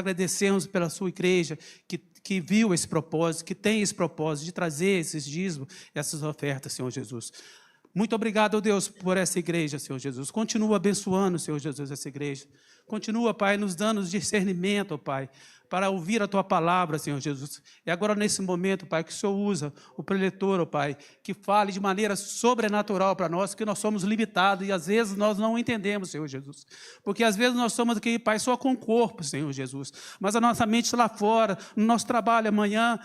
agradecemos pela sua igreja que viu esse propósito, que tem esse propósito de trazer esses dízimos, essas ofertas, Senhor Jesus. Muito obrigado, ó Deus, por essa igreja, Senhor Jesus. Continua abençoando, Senhor Jesus, essa igreja. Continua, Pai, nos dando discernimento, ó Pai, para ouvir a Tua palavra, Senhor Jesus. E agora, nesse momento, Pai, que o Senhor usa o preletor, ó Pai, que fale de maneira sobrenatural para nós, que nós somos limitados e às vezes nós não entendemos, Senhor Jesus. Porque às vezes nós somos aqui, Pai, só com o corpo, Senhor Jesus. Mas a nossa mente está lá fora, no nosso trabalho amanhã,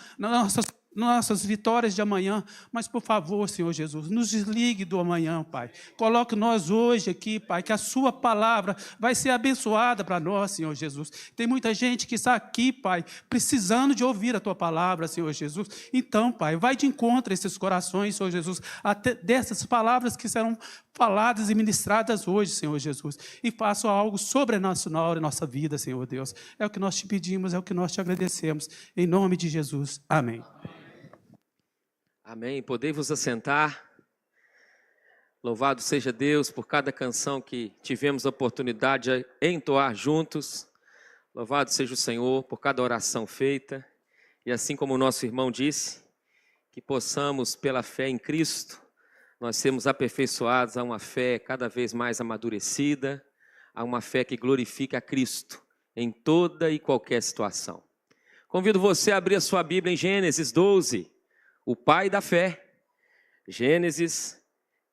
nossas vitórias de amanhã, mas por favor, Senhor Jesus, nos desligue do amanhã, Pai. Coloque nós hoje aqui, Pai, que a sua palavra vai ser abençoada para nós, Senhor Jesus. Tem muita gente que está aqui, Pai, precisando de ouvir a tua palavra, Senhor Jesus. Então, Pai, vai de encontro a esses corações, Senhor Jesus, até dessas palavras que serão faladas e ministradas hoje, Senhor Jesus, e faça algo sobrenatural em nossa vida, Senhor Deus. É o que nós te pedimos, é o que nós te agradecemos. Em nome de Jesus. Amém. Amém. Podei vos assentar. Louvado seja Deus por cada canção que tivemos a oportunidade de entoar juntos. Louvado seja o Senhor por cada oração feita. E assim como o nosso irmão disse, que possamos, pela fé em Cristo, nós sermos aperfeiçoados a uma fé cada vez mais amadurecida, a uma fé que glorifica a Cristo em toda e qualquer situação. Convido você a abrir a sua Bíblia em Gênesis 12. O pai da fé, Gênesis,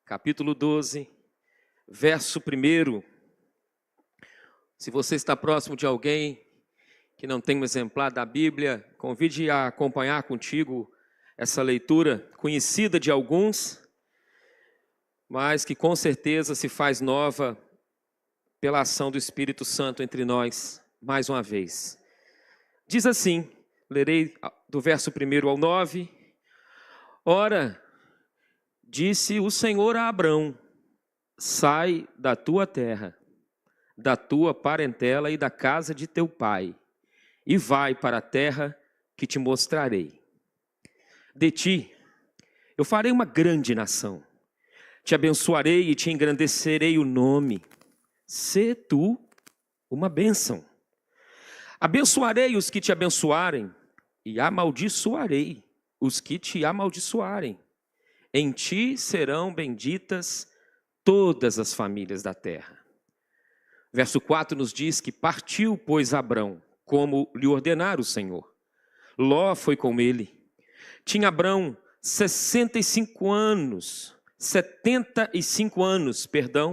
capítulo 12, verso 1. Se você está próximo de alguém que não tem um exemplar da Bíblia, convide a acompanhar contigo essa leitura conhecida de alguns, mas que com certeza se faz nova pela ação do Espírito Santo entre nós, mais uma vez. Diz assim, lerei do verso 1 ao 9. Ora, disse o Senhor a Abrão, sai da tua terra, da tua parentela e da casa de teu pai, e vai para a terra que te mostrarei. De ti eu farei uma grande nação, te abençoarei e te engrandecerei o nome, sê tu uma bênção. Abençoarei os que te abençoarem, e amaldiçoarei os que te amaldiçoarem. Em ti serão benditas todas as famílias da terra. Verso 4 nos diz que partiu, pois, Abrão, como lhe ordenara o Senhor. Ló foi com ele. Tinha Abrão 75 anos,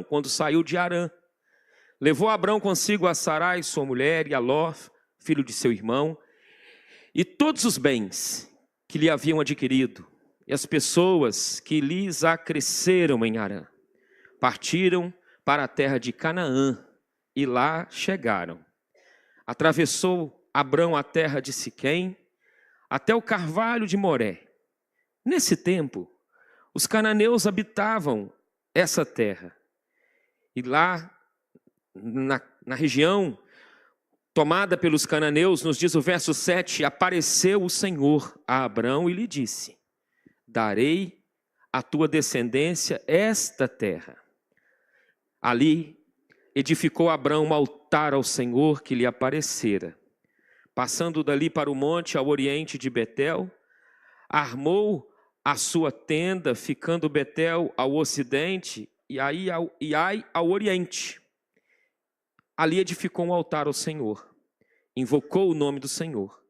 quando saiu de Harã. Levou Abrão consigo a Sarai, sua mulher, e a Ló, filho de seu irmão, e todos os bens que lhe haviam adquirido, e as pessoas que lhes acresceram em Harã. Partiram para a terra de Canaã, e lá chegaram. Atravessou Abrão a terra de Siquém, até o carvalho de Moré. Nesse tempo, os cananeus habitavam essa terra. E lá, na região tomada pelos cananeus, nos diz o verso 7, apareceu o Senhor a Abrão e lhe disse, darei à tua descendência esta terra. Ali edificou Abrão um altar ao Senhor que lhe aparecera. Passando dali para o monte ao oriente de Betel, armou a sua tenda, ficando Betel ao ocidente e Ai ao oriente. Ali edificou um altar ao Senhor, invocou o nome do Senhor,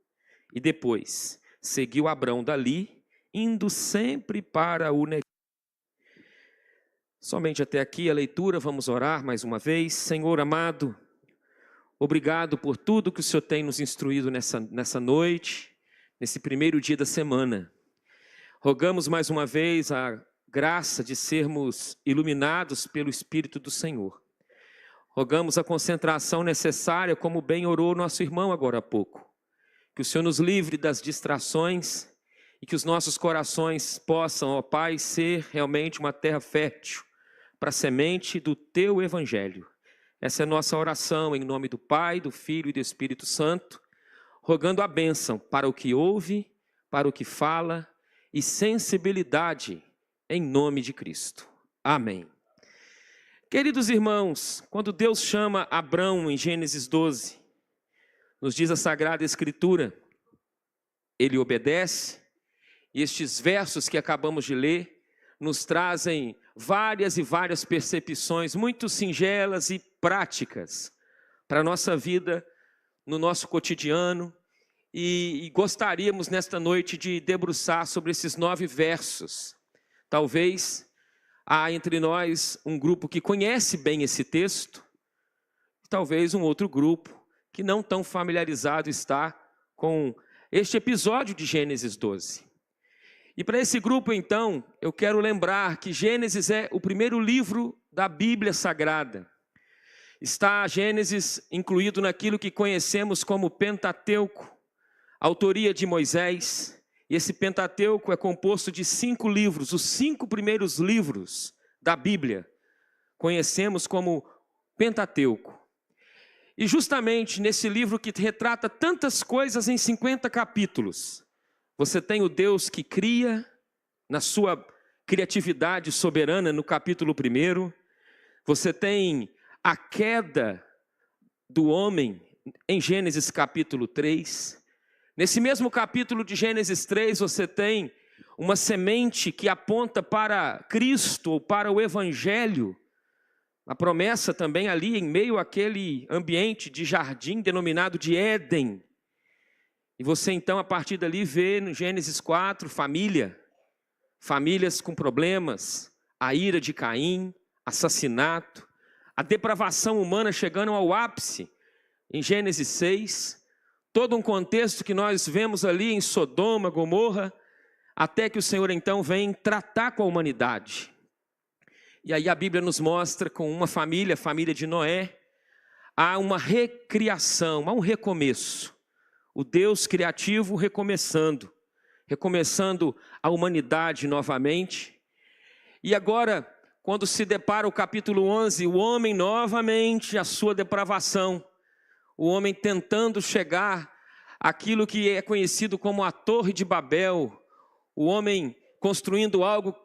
e depois seguiu Abrão dali, indo sempre para o Neguev. Somente até aqui a leitura, vamos orar mais uma vez. Senhor amado, obrigado por tudo que o Senhor tem nos instruído nessa noite, nesse primeiro dia da semana. Rogamos mais uma vez a graça de sermos iluminados pelo Espírito do Senhor. Rogamos a concentração necessária, como bem orou nosso irmão agora há pouco. Que o Senhor nos livre das distrações e que os nossos corações possam, ó Pai, ser realmente uma terra fértil para a semente do Teu Evangelho. Essa é a nossa oração em nome do Pai, do Filho e do Espírito Santo, rogando a bênção para o que ouve, para o que fala e sensibilidade em nome de Cristo. Amém. Queridos irmãos, quando Deus chama Abrão em Gênesis 12, Nos diz a Sagrada Escritura, ele obedece, e estes versos que acabamos de ler nos trazem várias e várias percepções muito singelas e práticas para a nossa vida, no nosso cotidiano, e gostaríamos nesta noite de debruçar sobre esses 9 versos. Talvez há entre nós um grupo que conhece bem esse texto, talvez um outro grupo que não tão familiarizado está com este episódio de Gênesis 12. E para esse grupo, então, eu quero lembrar que Gênesis é o primeiro livro da Bíblia Sagrada. Está Gênesis incluído naquilo que conhecemos como Pentateuco, autoria de Moisés. E esse Pentateuco é composto de 5 livros, os 5 primeiros livros da Bíblia. Conhecemos como Pentateuco. E justamente nesse livro que retrata tantas coisas em 50 capítulos, você tem o Deus que cria, na sua criatividade soberana, no capítulo 1. Você tem a queda do homem, em Gênesis capítulo 3. Nesse mesmo capítulo de Gênesis 3, você tem uma semente que aponta para Cristo, ou para o Evangelho. A promessa também ali em meio àquele ambiente de jardim denominado de Éden. E você então a partir dali vê no Gênesis 4, famílias com problemas, a ira de Caim, assassinato, a depravação humana chegando ao ápice em Gênesis 6, todo um contexto que nós vemos ali em Sodoma, Gomorra, até que o Senhor então vem tratar com a humanidade. E aí a Bíblia nos mostra com uma família, a família de Noé, há uma recriação, há um recomeço. O Deus criativo recomeçando a humanidade novamente. E agora, quando se depara o capítulo 11, o homem novamente, a sua depravação, o homem tentando chegar àquilo que é conhecido como a Torre de Babel, o homem construindo algo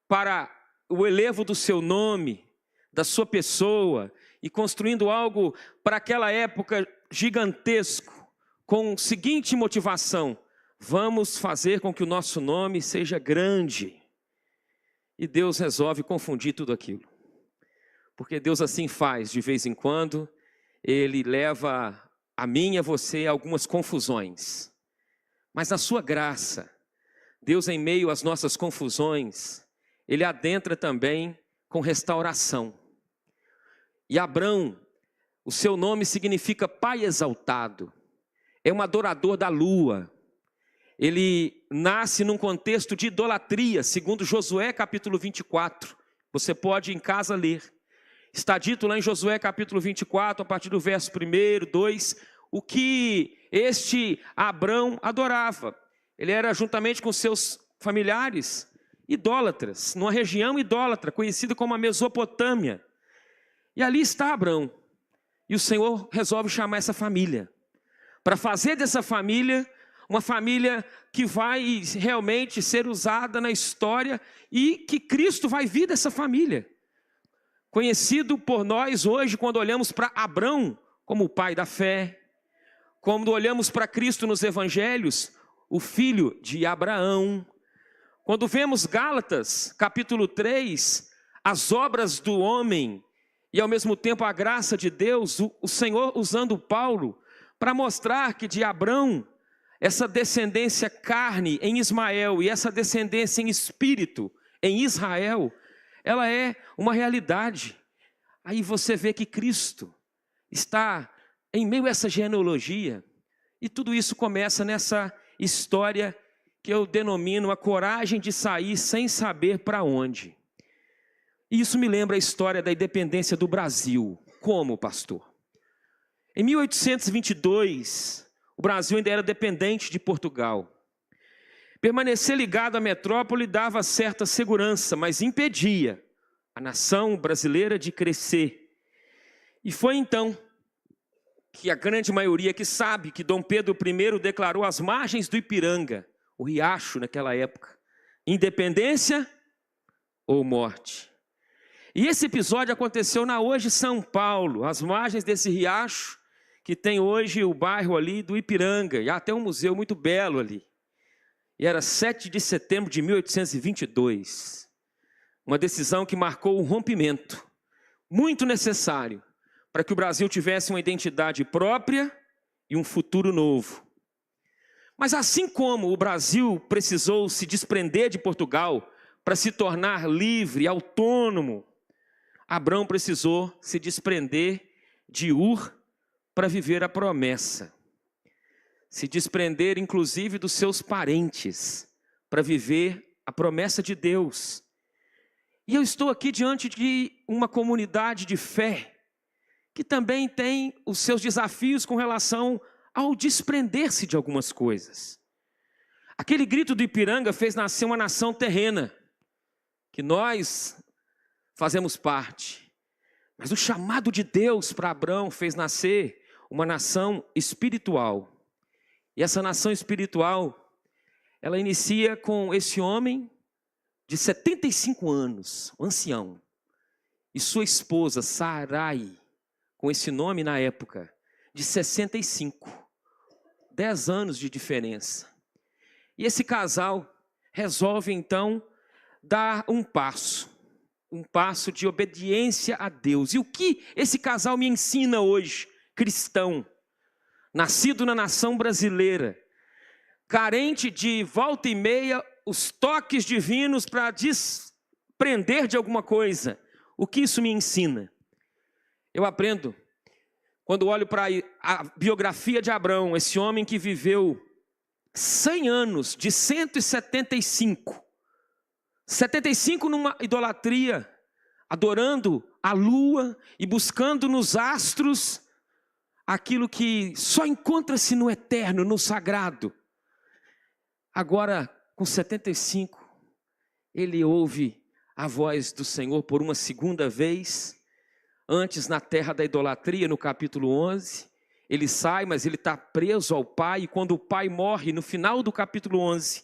para o elevo do seu nome, da sua pessoa, e construindo algo para aquela época gigantesco, com a seguinte motivação: vamos fazer com que o nosso nome seja grande. E Deus resolve confundir tudo aquilo. Porque Deus assim faz, de vez em quando, Ele leva a mim e a você algumas confusões. Mas na sua graça, Deus em meio às nossas confusões, Ele adentra também com restauração. E Abrão, o seu nome significa pai exaltado. É um adorador da lua. Ele nasce num contexto de idolatria, segundo Josué capítulo 24. Você pode em casa ler. Está dito lá em Josué capítulo 24, a partir do verso 1, 2, o que este Abrão adorava. Ele era juntamente com seus familiares idólatras, numa região idólatra, conhecida como a Mesopotâmia. E ali está Abrão. E o Senhor resolve chamar essa família, para fazer dessa família uma família que vai realmente ser usada na história e que Cristo vai vir dessa família. Conhecido por nós hoje, quando olhamos para Abrão como o pai da fé, quando olhamos para Cristo nos evangelhos, o filho de Abraão. Quando vemos Gálatas, capítulo 3, as obras do homem e ao mesmo tempo a graça de Deus, o Senhor usando Paulo para mostrar que de Abrão, essa descendência carne em Ismael e essa descendência em espírito em Israel, ela é uma realidade. Aí você vê que Cristo está em meio a essa genealogia, e tudo isso começa nessa história que eu denomino a coragem de sair sem saber para onde. E isso me lembra a história da independência do Brasil. Como, pastor? Em 1822, o Brasil ainda era dependente de Portugal. Permanecer ligado à metrópole dava certa segurança, mas impedia a nação brasileira de crescer. E foi então que a grande maioria que sabe que Dom Pedro I declarou às margens do Ipiranga, o riacho naquela época, independência ou morte. E esse episódio aconteceu na hoje São Paulo, às margens desse riacho, que tem hoje o bairro ali do Ipiranga, e há até um museu muito belo ali. E era 7 de setembro de 1822. Uma decisão que marcou um rompimento muito necessário para que o Brasil tivesse uma identidade própria e um futuro novo. Mas assim como o Brasil precisou se desprender de Portugal para se tornar livre, autônomo, Abrão precisou se desprender de Ur para viver a promessa. Se desprender, inclusive, dos seus parentes para viver a promessa de Deus. E eu estou aqui diante de uma comunidade de fé que também tem os seus desafios com relação ao desprender-se de algumas coisas. Aquele grito do Ipiranga fez nascer uma nação terrena, que nós fazemos parte. Mas o chamado de Deus para Abrão fez nascer uma nação espiritual. E essa nação espiritual, ela inicia com esse homem de 75 anos, um ancião, e sua esposa, Sarai, com esse nome na época, de 65. 10 anos de diferença. E esse casal resolve então dar um passo de obediência a Deus. E o que esse casal me ensina hoje, cristão, nascido na nação brasileira, carente de volta e meia os toques divinos para desprender de alguma coisa? O que isso me ensina? Eu aprendo quando olho para a biografia de Abrão, esse homem que viveu 100 anos, de 175. 75 numa idolatria, adorando a lua e buscando nos astros aquilo que só encontra-se no eterno, no sagrado. Agora, com 75, ele ouve a voz do Senhor por uma segunda vez. Antes, na terra da idolatria, no capítulo 11, ele sai, mas ele está preso ao pai. E quando o pai morre, no final do capítulo 11,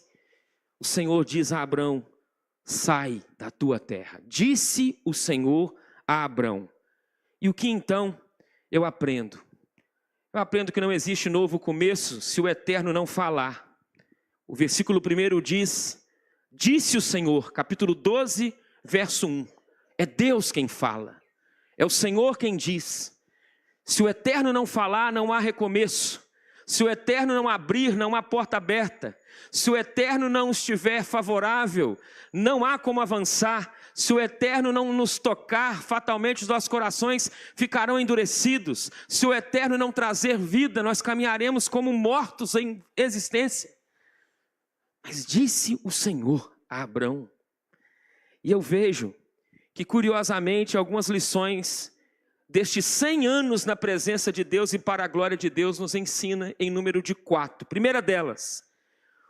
o Senhor diz a Abrão: sai da tua terra. Disse o Senhor a Abrão. E o que então eu aprendo? Eu aprendo que não existe novo começo se o eterno não falar. O versículo 1 diz: disse o Senhor, capítulo 12, verso 1. É Deus quem fala. É o Senhor quem diz. Se o eterno não falar, não há recomeço. Se o eterno não abrir, não há porta aberta. Se o eterno não estiver favorável, não há como avançar. Se o eterno não nos tocar, fatalmente os nossos corações ficarão endurecidos. Se o eterno não trazer vida, nós caminharemos como mortos em existência. Mas disse o Senhor a Abrão. E eu vejo que, curiosamente, algumas lições destes 100 anos na presença de Deus e para a glória de Deus nos ensina em número de 4. Primeira delas,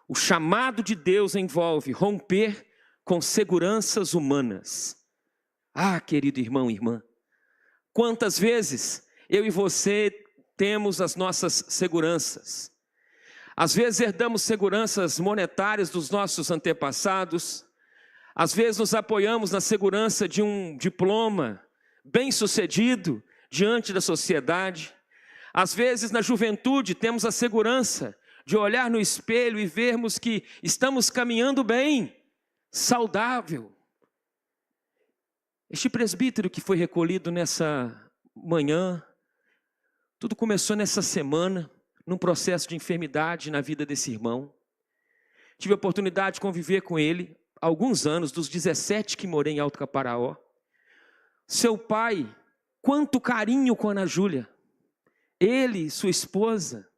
o chamado de Deus envolve romper com seguranças humanas. Ah, querido irmão e irmã, quantas vezes eu e você temos as nossas seguranças. Às vezes herdamos seguranças monetárias dos nossos antepassados. Às vezes nos apoiamos na segurança de um diploma bem-sucedido diante da sociedade. Às vezes na juventude temos a segurança de olhar no espelho e vermos que estamos caminhando bem, saudável. Este presbítero que foi recolhido nessa manhã, tudo começou nessa semana, num processo de enfermidade na vida desse irmão. Tive a oportunidade de conviver com ele há alguns anos, dos 17 que morei em Alto Caparaó. Seu pai, quanto carinho com a Ana Júlia. Ele, sua esposa.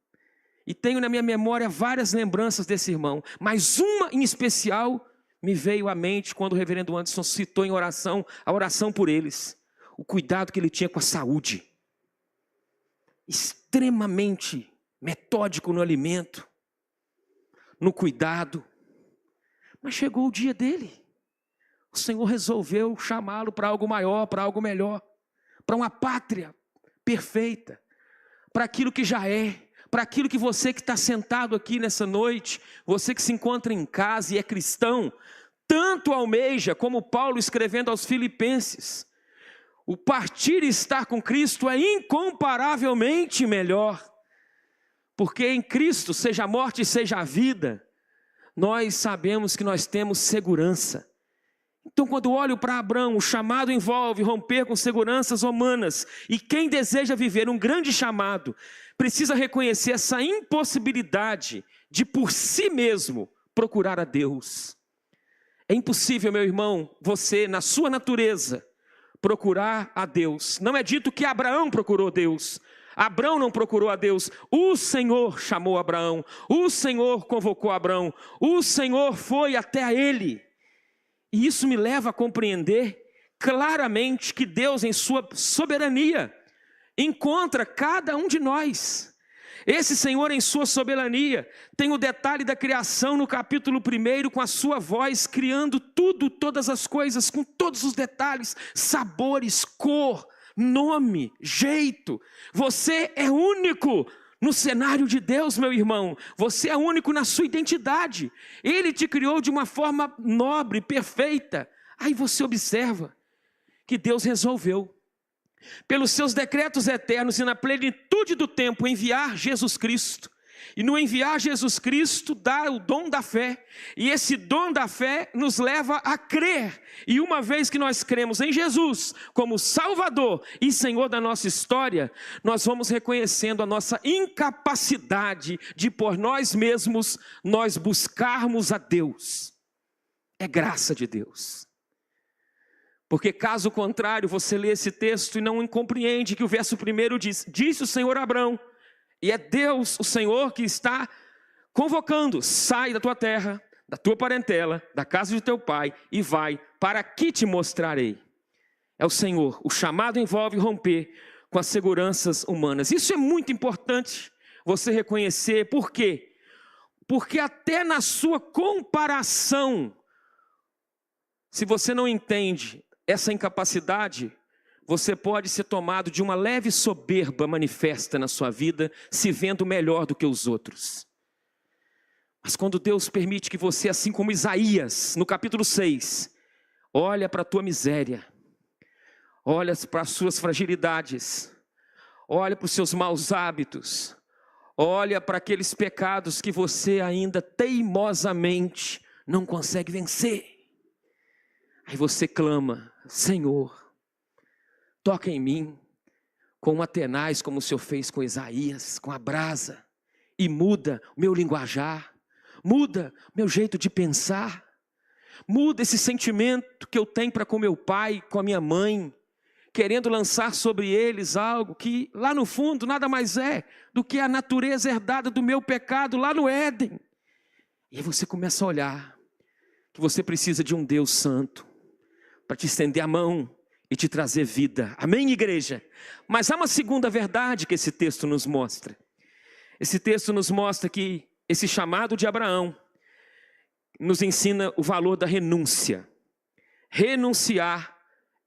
E tenho na minha memória várias lembranças desse irmão. Mas uma em especial me veio à mente quando o reverendo Anderson citou em oração, a oração por eles. O cuidado que ele tinha com a saúde. Extremamente metódico no alimento, no cuidado. Mas chegou o dia dele. O Senhor resolveu chamá-lo para algo maior, para algo melhor, para uma pátria perfeita, para aquilo que já é, para aquilo que você que está sentado aqui nessa noite, você que se encontra em casa e é cristão, tanto almeja, como Paulo escrevendo aos Filipenses. O partir e estar com Cristo é incomparavelmente melhor. Porque em Cristo, seja a morte, seja a vida, nós sabemos que nós temos segurança. Então, quando olho para Abraão, o chamado envolve romper com seguranças humanas. E quem deseja viver um grande chamado, precisa reconhecer essa impossibilidade de por si mesmo procurar a Deus. É impossível, meu irmão, você, na sua natureza, procurar a Deus. Não é dito que Abraão procurou Deus. Abraão não procurou a Deus. O Senhor chamou Abraão. O Senhor convocou Abraão. O Senhor foi até a ele. E isso me leva a compreender claramente que Deus, em sua soberania, encontra cada um de nós. Esse Senhor, em sua soberania, tem o detalhe da criação no capítulo 1, com a sua voz, criando tudo, todas as coisas, com todos os detalhes, sabores, cor, nome, jeito. Você é único no cenário de Deus, meu irmão. Você é único na sua identidade. Ele te criou de uma forma nobre, perfeita. Aí você observa que Deus resolveu, pelos seus decretos eternos e na plenitude do tempo, enviar Jesus Cristo. E no enviar Jesus Cristo, dá o dom da fé. E esse dom da fé nos leva a crer. E uma vez que nós cremos em Jesus como Salvador e Senhor da nossa história, nós vamos reconhecendo a nossa incapacidade de por nós mesmos, nós buscarmos a Deus. É graça de Deus. Porque caso contrário, você lê esse texto e não compreende que o verso 1 diz: disse o Senhor a Abraão, e é Deus, o Senhor, que está convocando: sai da tua terra, da tua parentela, da casa de teu pai, e vai, para que te mostrarei. É o Senhor. O chamado envolve romper com as seguranças humanas. Isso é muito importante você reconhecer. Por quê? Porque até na sua comparação, se você não entende essa incapacidade, você pode ser tomado de uma leve soberba manifesta na sua vida, se vendo melhor do que os outros. Mas quando Deus permite que você, assim como Isaías, no capítulo 6, olha para a tua miséria, olha para as suas fragilidades, olha para os seus maus hábitos, olha para aqueles pecados que você ainda teimosamente não consegue vencer. Aí você clama: Senhor, toca em mim com uma tenaz, como o Senhor fez com Isaías, com a brasa, e muda o meu linguajar, muda o meu jeito de pensar, muda esse sentimento que eu tenho para com meu pai, com a minha mãe, querendo lançar sobre eles algo que lá no fundo nada mais é do que a natureza herdada do meu pecado lá no Éden. E aí você começa a olhar que você precisa de um Deus santo para te estender a mão e te trazer vida. Amém, igreja? Mas há uma segunda verdade que esse texto nos mostra. Esse texto nos mostra que esse chamado de Abraão nos ensina o valor da renúncia. Renunciar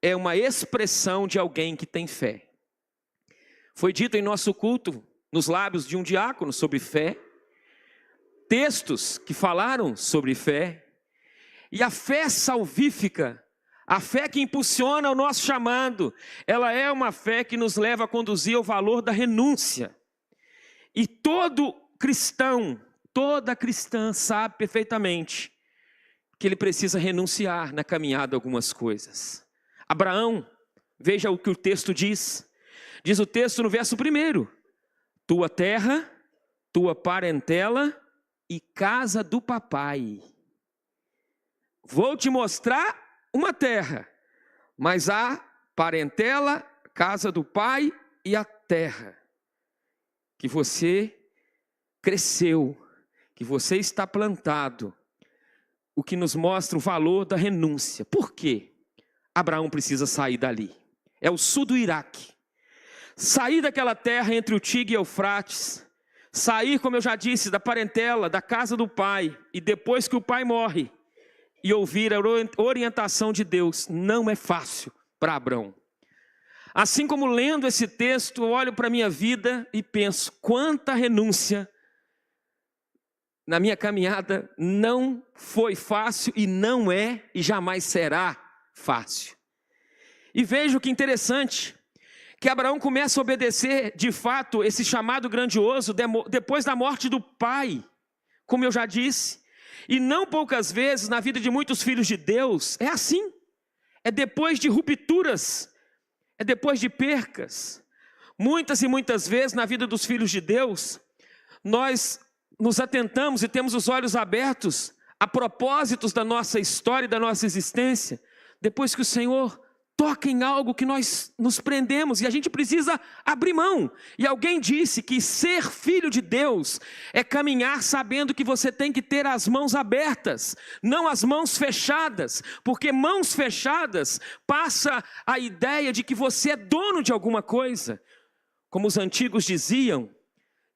é uma expressão de alguém que tem fé. Foi dito em nosso culto, nos lábios de um diácono, sobre fé. Textos que falaram sobre fé. E a fé salvífica, a fé que impulsiona o nosso chamado, ela é uma fé que nos leva a conduzir ao valor da renúncia. E todo cristão, toda cristã sabe perfeitamente que ele precisa renunciar na caminhada a algumas coisas. Abraão, veja o que o texto diz. Diz o texto no verso 1: tua terra, tua parentela e casa do papai. Vou te mostrar uma terra, mas a parentela, casa do pai e a terra que você cresceu, que você está plantado, o que nos mostra o valor da renúncia. Por quê? Abraão precisa sair dali. É o sul do Iraque. Sair daquela terra entre o Tigre e Eufrates, sair, como eu já disse, da parentela, da casa do pai, e depois que o pai morre, e ouvir a orientação de Deus, não é fácil para Abraão. Assim como lendo esse texto, eu olho para a minha vida e penso: quanta renúncia na minha caminhada não foi fácil, e não é e jamais será fácil. E veja que interessante, que Abraão começa a obedecer de fato esse chamado grandioso depois da morte do pai, como eu já disse. E não poucas vezes na vida de muitos filhos de Deus é assim. É depois de rupturas, é depois de percas. Muitas e muitas vezes na vida dos filhos de Deus, nós nos atentamos e temos os olhos abertos a propósitos da nossa história e da nossa existência, depois que o Senhor toca em algo que nós nos prendemos e a gente precisa abrir mão. E alguém disse que ser filho de Deus é caminhar sabendo que você tem que ter as mãos abertas, não as mãos fechadas, porque mãos fechadas passa a ideia de que você é dono de alguma coisa, como os antigos diziam.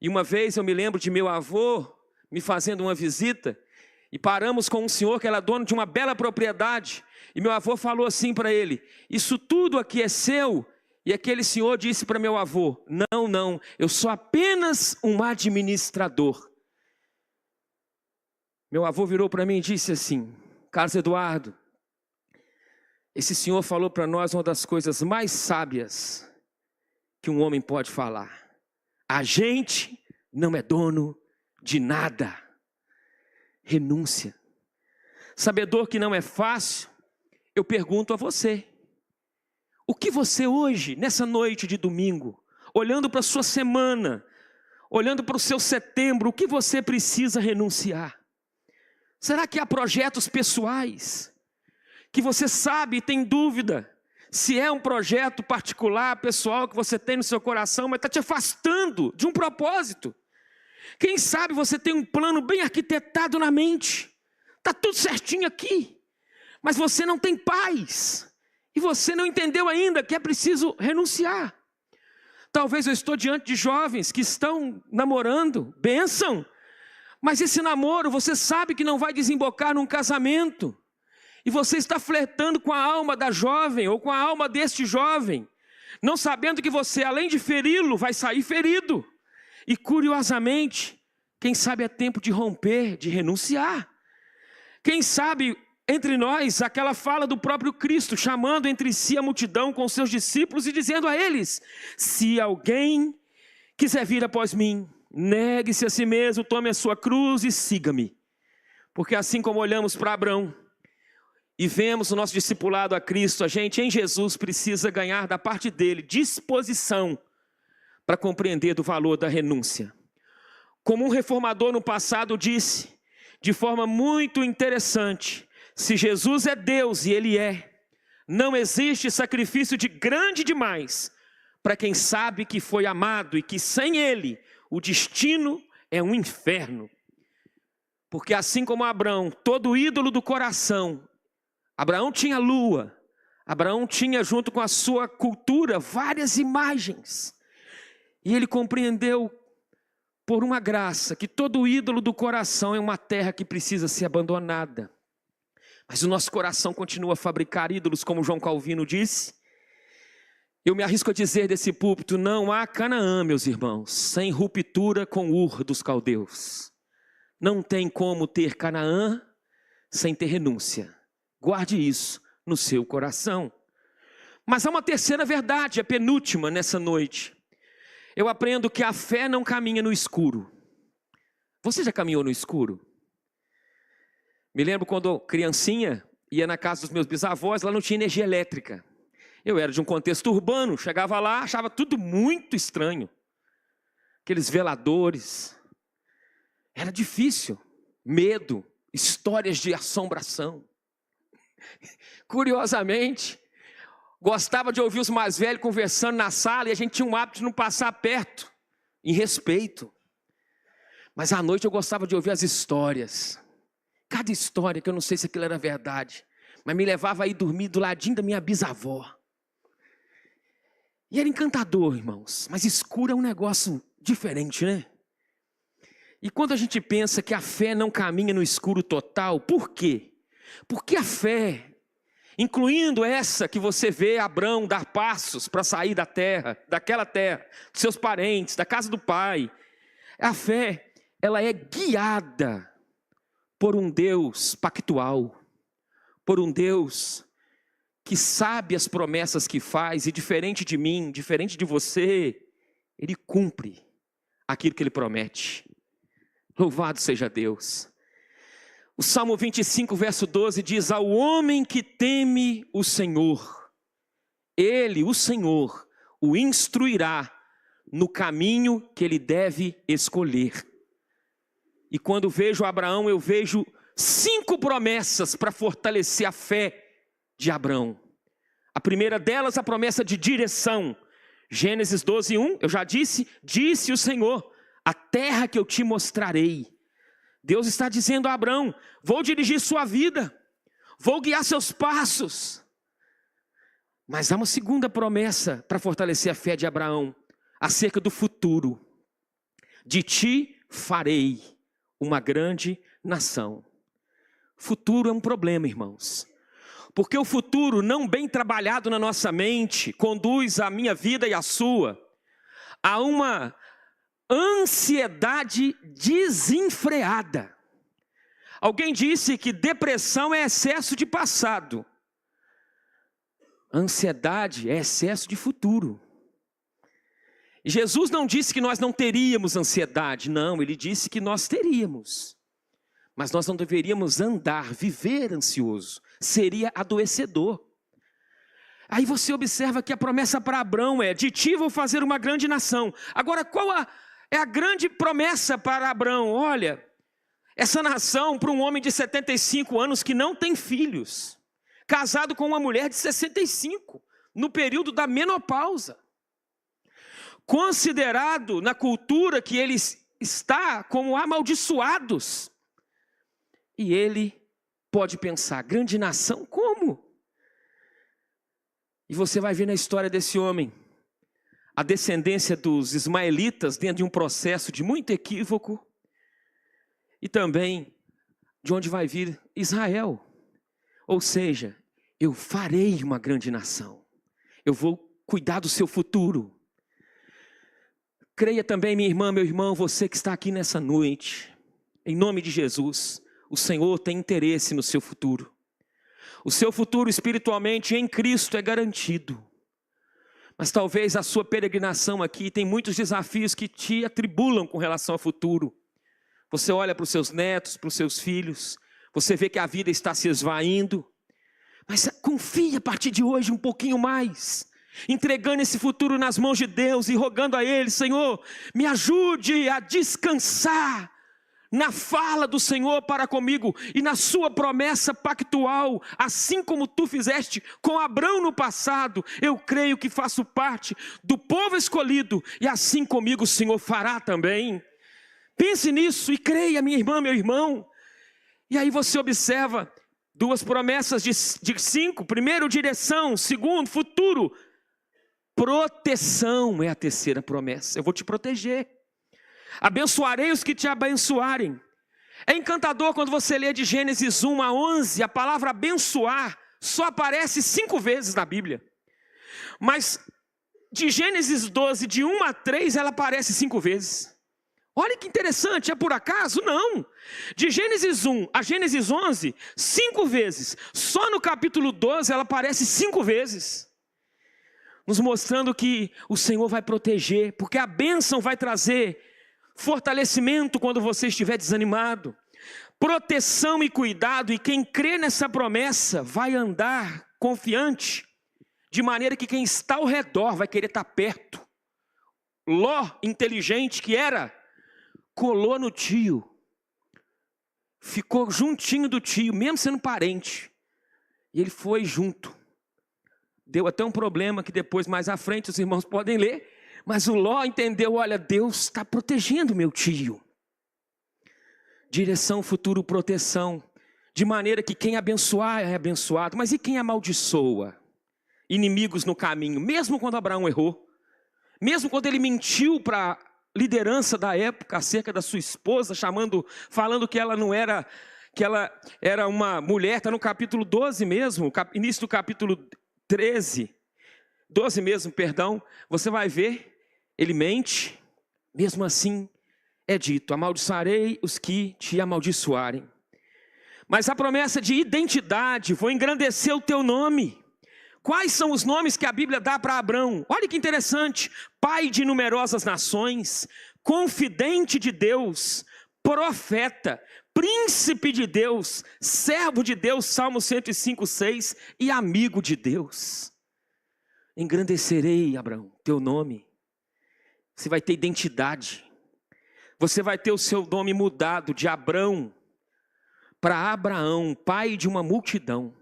E uma vez eu me lembro de meu avô me fazendo uma visita e paramos com um senhor que era dono de uma bela propriedade. E meu avô falou assim para ele: isso tudo aqui é seu? E aquele senhor disse para meu avô: não, eu sou apenas um administrador. Meu avô virou para mim e disse assim: Carlos Eduardo, esse senhor falou para nós uma das coisas mais sábias que um homem pode falar. A gente não é dono de nada. Renúncia. Sabedor que não é fácil, eu pergunto a você: o que você hoje, nessa noite de domingo, olhando para a sua semana, olhando para o seu setembro, o que você precisa renunciar? Será que há projetos pessoais que você sabe e tem dúvida se é um projeto particular, pessoal, que você tem no seu coração, mas está te afastando de um propósito? Quem sabe você tem um plano bem arquitetado na mente, está tudo certinho aqui, mas você não tem paz, e você não entendeu ainda que é preciso renunciar. Talvez eu estou diante de jovens que estão namorando, bênção, mas esse namoro você sabe que não vai desembocar num casamento, e você está flertando com a alma da jovem, ou com a alma deste jovem, não sabendo que você, além de feri-lo, vai sair ferido. E curiosamente, quem sabe é tempo de romper, de renunciar. Quem sabe entre nós aquela fala do próprio Cristo, chamando entre si a multidão com seus discípulos e dizendo a eles: se alguém quiser vir após mim, negue-se a si mesmo, tome a sua cruz e siga-me. Porque assim como olhamos para Abraão e vemos o nosso discipulado a Cristo, a gente em Jesus precisa ganhar da parte dele disposição para compreender do valor da renúncia. Como um reformador no passado disse, de forma muito interessante: se Jesus é Deus, e Ele é, não existe sacrifício de grande demais para quem sabe que foi amado e que sem Ele o destino é um inferno. Porque assim como Abraão, todo ídolo do coração, Abraão tinha lua, Abraão tinha junto com a sua cultura várias imagens. E ele compreendeu, por uma graça, que todo ídolo do coração é uma terra que precisa ser abandonada. Mas o nosso coração continua a fabricar ídolos, como João Calvino disse. Eu me arrisco a dizer desse púlpito: não há Canaã, meus irmãos, sem ruptura com Ur dos caldeus. Não tem como ter Canaã sem ter renúncia. Guarde isso no seu coração. Mas há uma terceira verdade, a penúltima nessa noite. Eu aprendo que a fé não caminha no escuro. Você já caminhou no escuro? Me lembro quando criancinha, ia na casa dos meus bisavós, lá não tinha energia elétrica. Eu era de um contexto urbano, chegava lá, achava tudo muito estranho. Aqueles veladores. Era difícil. Medo, histórias de assombração. Curiosamente, gostava de ouvir os mais velhos conversando na sala e a gente tinha um hábito de não passar perto, em respeito. Mas à noite eu gostava de ouvir as histórias. Cada história, que eu não sei se aquilo era verdade, mas me levava a ir dormir do ladinho da minha bisavó. E era encantador, irmãos, mas escuro é um negócio diferente, né? E quando a gente pensa que a fé não caminha no escuro total, por quê? Porque a fé, incluindo essa que você vê Abraão dar passos para sair da terra, daquela terra, dos seus parentes, da casa do pai. A fé, ela é guiada por um Deus pactual, por um Deus que sabe as promessas que faz, e diferente de mim, diferente de você, Ele cumpre aquilo que Ele promete. Louvado seja Deus. O Salmo 25, verso 12 diz: ao homem que teme o Senhor, Ele, o Senhor, o instruirá no caminho que ele deve escolher. E quando vejo Abraão, eu vejo 5 promessas para fortalecer a fé de Abraão. A primeira delas, a promessa de direção. Gênesis 12, 1, eu já disse o Senhor, a terra que eu te mostrarei. Deus está dizendo a Abraão: vou dirigir sua vida, vou guiar seus passos. Mas há uma segunda promessa para fortalecer a fé de Abraão, acerca do futuro. De ti farei uma grande nação. Futuro é um problema, irmãos. Porque o futuro, não bem trabalhado na nossa mente, conduz a minha vida e a sua a uma ansiedade desenfreada. Alguém disse que depressão é excesso de passado. Ansiedade é excesso de futuro. Jesus não disse que nós não teríamos ansiedade, não, Ele disse que nós teríamos. Mas nós não deveríamos andar, viver ansioso, seria adoecedor. Aí você observa que a promessa para Abraão é: de ti vou fazer uma grande nação. Agora, qual é a grande promessa para Abraão? Olha, essa nação para um homem de 75 anos que não tem filhos, casado com uma mulher de 65, no período da menopausa, considerado na cultura que ele está como amaldiçoados. E ele pode pensar: grande nação, como? E você vai ver na história desse homem a descendência dos ismaelitas dentro de um processo de muito equívoco, e também de onde vai vir Israel. Ou seja, eu farei uma grande nação, eu vou cuidar do seu futuro. Creia também, minha irmã, meu irmão, você que está aqui nessa noite, em nome de Jesus, o Senhor tem interesse no seu futuro. O seu futuro espiritualmente em Cristo é garantido. Mas talvez a sua peregrinação aqui tem muitos desafios que te atribulam com relação ao futuro. Você olha para os seus netos, para os seus filhos, você vê que a vida está se esvaindo. Mas confie a partir de hoje um pouquinho mais, entregando esse futuro nas mãos de Deus e rogando a Ele: Senhor, me ajude a descansar na fala do Senhor para comigo e na sua promessa pactual, assim como tu fizeste com Abraão no passado. Eu creio que faço parte do povo escolhido e assim comigo o Senhor fará também. Pense nisso e creia, minha irmã, meu irmão. E aí você observa 2 promessas de 5. Primeiro, direção. Segundo, futuro. Proteção é a terceira promessa. Eu vou te proteger. Abençoarei os que te abençoarem. É encantador quando você lê de Gênesis 1 a 11, a palavra abençoar só aparece 5 vezes na Bíblia. Mas de Gênesis 12, de 1 a 3, ela aparece 5 vezes. Olha que interessante, é por acaso? Não. De Gênesis 1 a Gênesis 11, 5 vezes. Só no capítulo 12 ela aparece 5 vezes. Nos mostrando que o Senhor vai proteger, porque a bênção vai trazer fortalecimento quando você estiver desanimado. Proteção e cuidado, e quem crê nessa promessa vai andar confiante, de maneira que quem está ao redor vai querer estar perto. Ló, inteligente que era, colou no tio, ficou juntinho do tio, mesmo sendo parente, e ele foi junto. Deu até um problema que depois, mais à frente, os irmãos podem ler, mas o Ló entendeu: olha, Deus está protegendo meu tio. Direção, futuro, proteção, de maneira que quem abençoar é abençoado. Mas e quem amaldiçoa? Inimigos no caminho, mesmo quando Abraão errou, mesmo quando ele mentiu para liderança da época acerca da sua esposa, falando que ela não era, que ela era uma mulher. Está no capítulo 12 mesmo, início do capítulo 12 mesmo, perdão. Você vai ver, ele mente, mesmo assim é dito: amaldiçoarei os que te amaldiçoarem. Mas a promessa de identidade: vou engrandecer o teu nome, quais são os nomes que a Bíblia dá para Abrão? Olha que interessante: pai de numerosas nações, confidente de Deus, profeta, príncipe de Deus, servo de Deus, Salmo 105:6, e amigo de Deus. Engrandecerei, Abraão, teu nome. Você vai ter identidade. Você vai ter o seu nome mudado de Abrão para Abraão, pai de uma multidão.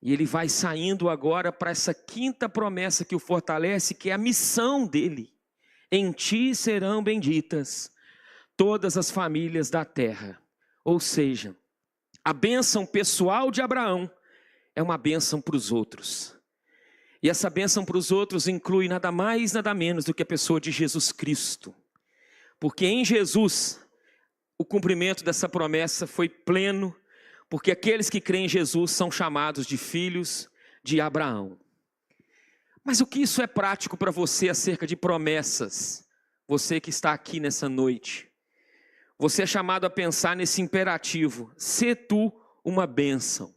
E ele vai saindo agora para essa quinta promessa que o fortalece, que é a missão dele. Em ti serão benditas todas as famílias da terra. Ou seja, a bênção pessoal de Abraão é uma bênção para os outros. E essa bênção para os outros inclui nada mais, nada menos do que a pessoa de Jesus Cristo. Porque em Jesus, o cumprimento dessa promessa foi pleno, porque aqueles que creem em Jesus são chamados de filhos de Abraão. Mas o que isso é prático para você acerca de promessas? Você que está aqui nessa noite. Você é chamado a pensar nesse imperativo: sê tu uma bênção.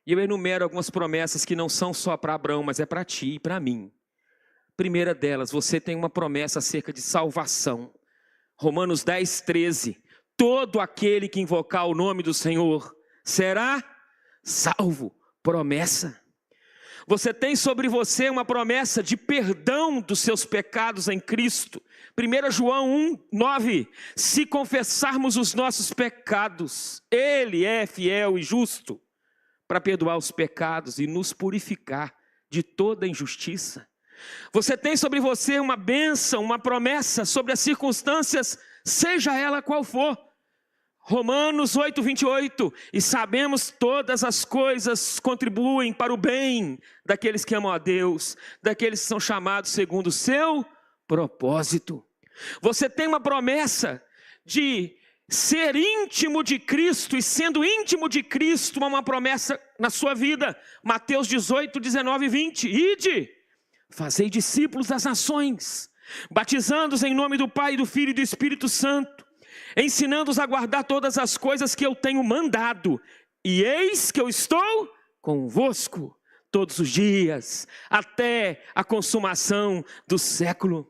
E eu enumero algumas promessas que não são só para Abraão, mas é para ti e para mim. Primeira delas, você tem uma promessa acerca de salvação. Romanos 10:13. Todo aquele que invocar o nome do Senhor será salvo. Promessa. Você tem sobre você uma promessa de perdão dos seus pecados em Cristo. 1 João 1:9. Se confessarmos os nossos pecados, Ele é fiel e justo para perdoar os pecados e nos purificar de toda injustiça. Você tem sobre você uma bênção, uma promessa sobre as circunstâncias, seja ela qual for. Romanos 8:28, e sabemos todas as coisas contribuem para o bem daqueles que amam a Deus, daqueles que são chamados segundo o seu propósito. Você tem uma promessa de ser íntimo de Cristo, e sendo íntimo de Cristo, uma promessa na sua vida. Mateus 18:19-20, ide, fazei discípulos das nações, batizando-os em nome do Pai, do Filho e do Espírito Santo, ensinando-os a guardar todas as coisas que eu tenho mandado, e eis que eu estou convosco todos os dias, até a consumação do século.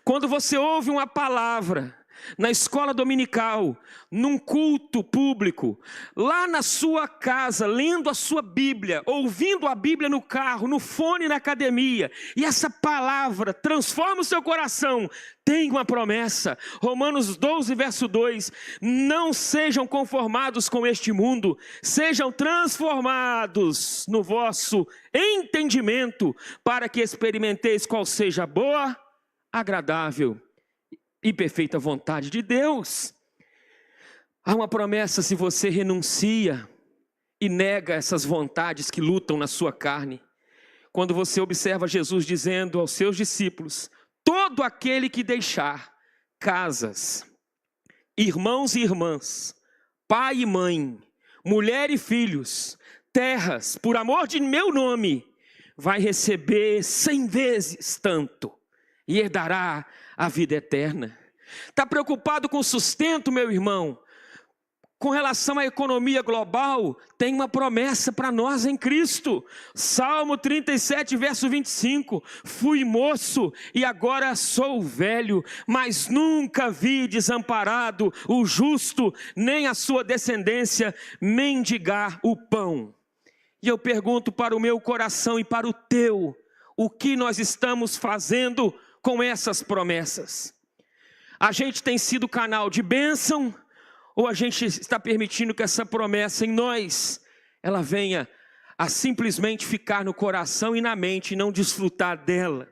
Quando você ouve uma palavra na escola dominical, num culto público, lá na sua casa, lendo a sua Bíblia, ouvindo a Bíblia no carro, no fone na academia, e essa palavra transforma o seu coração, tem uma promessa. Romanos 12:2, não sejam conformados com este mundo, sejam transformados no vosso entendimento, para que experimenteis qual seja a boa, agradável e perfeita vontade de Deus. Há uma promessa: se você renuncia e nega essas vontades que lutam na sua carne. Quando você observa Jesus dizendo aos seus discípulos: todo aquele que deixar casas, irmãos e irmãs, pai e mãe, mulher e filhos, terras, por amor de meu nome, vai receber 100 vezes tanto e herdará a vida eterna. Está preocupado com o sustento, meu irmão? Com relação à economia global, tem uma promessa para nós em Cristo. Salmo 37:25. Fui moço e agora sou velho, mas nunca vi desamparado o justo, nem a sua descendência mendigar o pão. E eu pergunto para o meu coração e para o teu: o que nós estamos fazendo com essas promessas? A gente tem sido canal de bênção, ou a gente está permitindo que essa promessa em nós, ela venha a simplesmente ficar no coração e na mente e não desfrutar dela?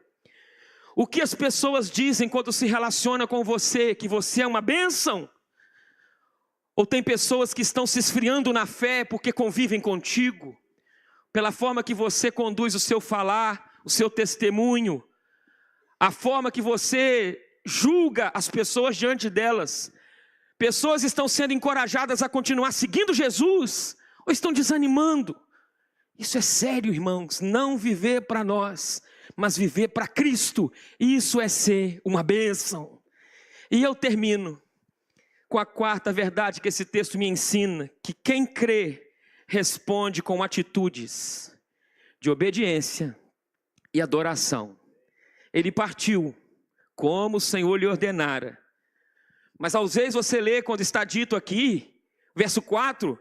O que as pessoas dizem quando se relacionam com você? Que você é uma bênção? Ou tem pessoas que estão se esfriando na fé porque convivem contigo? Pela forma que você conduz o seu falar, o seu testemunho, a forma que você julga as pessoas diante delas. Pessoas estão sendo encorajadas a continuar seguindo Jesus, ou estão desanimando? Isso é sério, irmãos. Não viver para nós, mas viver para Cristo. Isso é ser uma bênção. E eu termino com a quarta verdade que esse texto me ensina: que quem crê responde com atitudes de obediência e adoração. Ele partiu, como o Senhor lhe ordenara. Mas às vezes você lê quando está dito aqui, verso 4,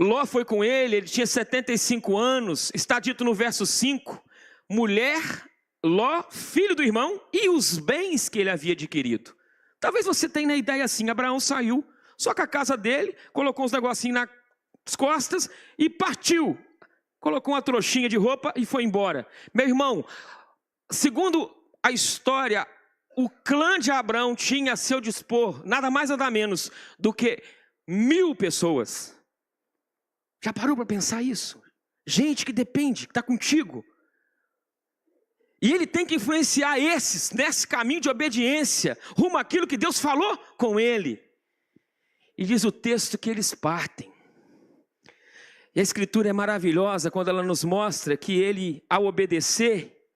Ló foi com ele tinha 75 anos, está dito no verso 5, mulher, Ló, filho do irmão e os bens que ele havia adquirido. Talvez você tenha a ideia assim, Abraão saiu, só com a casa dele, colocou uns negocinhos nas costas e partiu. Colocou uma trouxinha de roupa e foi embora. Meu irmão, segundo a história, o clã de Abraão tinha a seu dispor nada mais nada menos do que 1000 pessoas. Já parou para pensar isso? Gente que depende, que está contigo. E ele tem que influenciar esses nesse caminho de obediência, rumo àquilo que Deus falou com ele. E diz o texto que eles partem. E a escritura é maravilhosa quando ela nos mostra que ele, ao obedecer,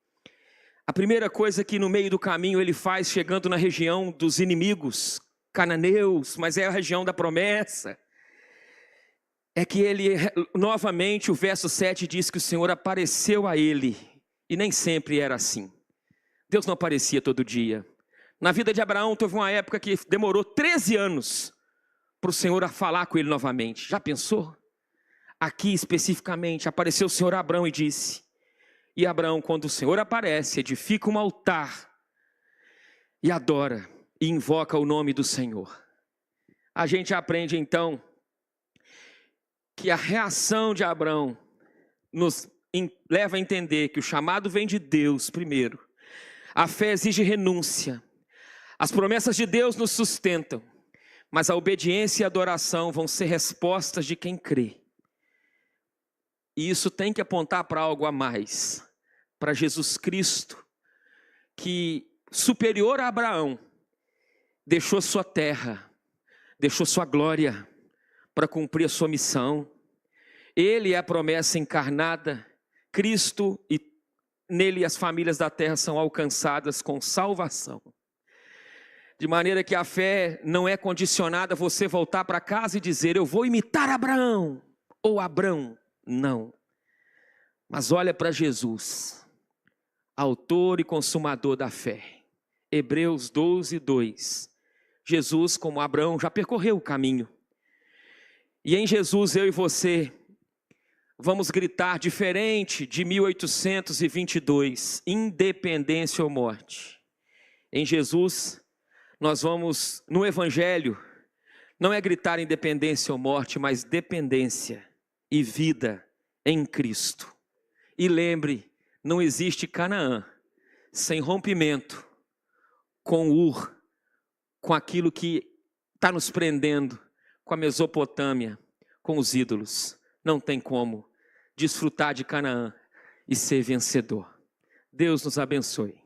a primeira coisa que no meio do caminho ele faz, chegando na região dos inimigos, cananeus, mas é a região da promessa, é que ele, novamente, o verso 7 diz que o Senhor apareceu a ele, e nem sempre era assim. Deus não aparecia todo dia. Na vida de Abraão, teve uma época que demorou 13 anos para o Senhor falar com ele novamente. Já pensou? Aqui especificamente, apareceu o Senhor a Abraão e disse, e Abraão, quando o Senhor aparece, edifica um altar e adora e invoca o nome do Senhor. A gente aprende então que a reação de Abraão nos leva a entender que o chamado vem de Deus primeiro. A fé exige renúncia. As promessas de Deus nos sustentam, mas a obediência e a adoração vão ser respostas de quem crê. E isso tem que apontar para algo a mais, para Jesus Cristo, que superior a Abraão, deixou sua terra, deixou sua glória para cumprir a sua missão. Ele é a promessa encarnada, Cristo, e nele as famílias da terra são alcançadas com salvação. De maneira que a fé não é condicionada a você voltar para casa e dizer, eu vou imitar Abraão, ou Abrão. Não, mas olha para Jesus, autor e consumador da fé. Hebreus 12, 2. Jesus, como Abraão, já percorreu o caminho. E em Jesus, eu e você, vamos gritar diferente de 1822, independência ou morte. Em Jesus, nós vamos, no Evangelho, não é gritar independência ou morte, mas dependência e vida em Cristo. E lembre, não existe Canaã sem rompimento com Ur, com aquilo que está nos prendendo, com a Mesopotâmia, com os ídolos. Não tem como desfrutar de Canaã e ser vencedor. Deus nos abençoe.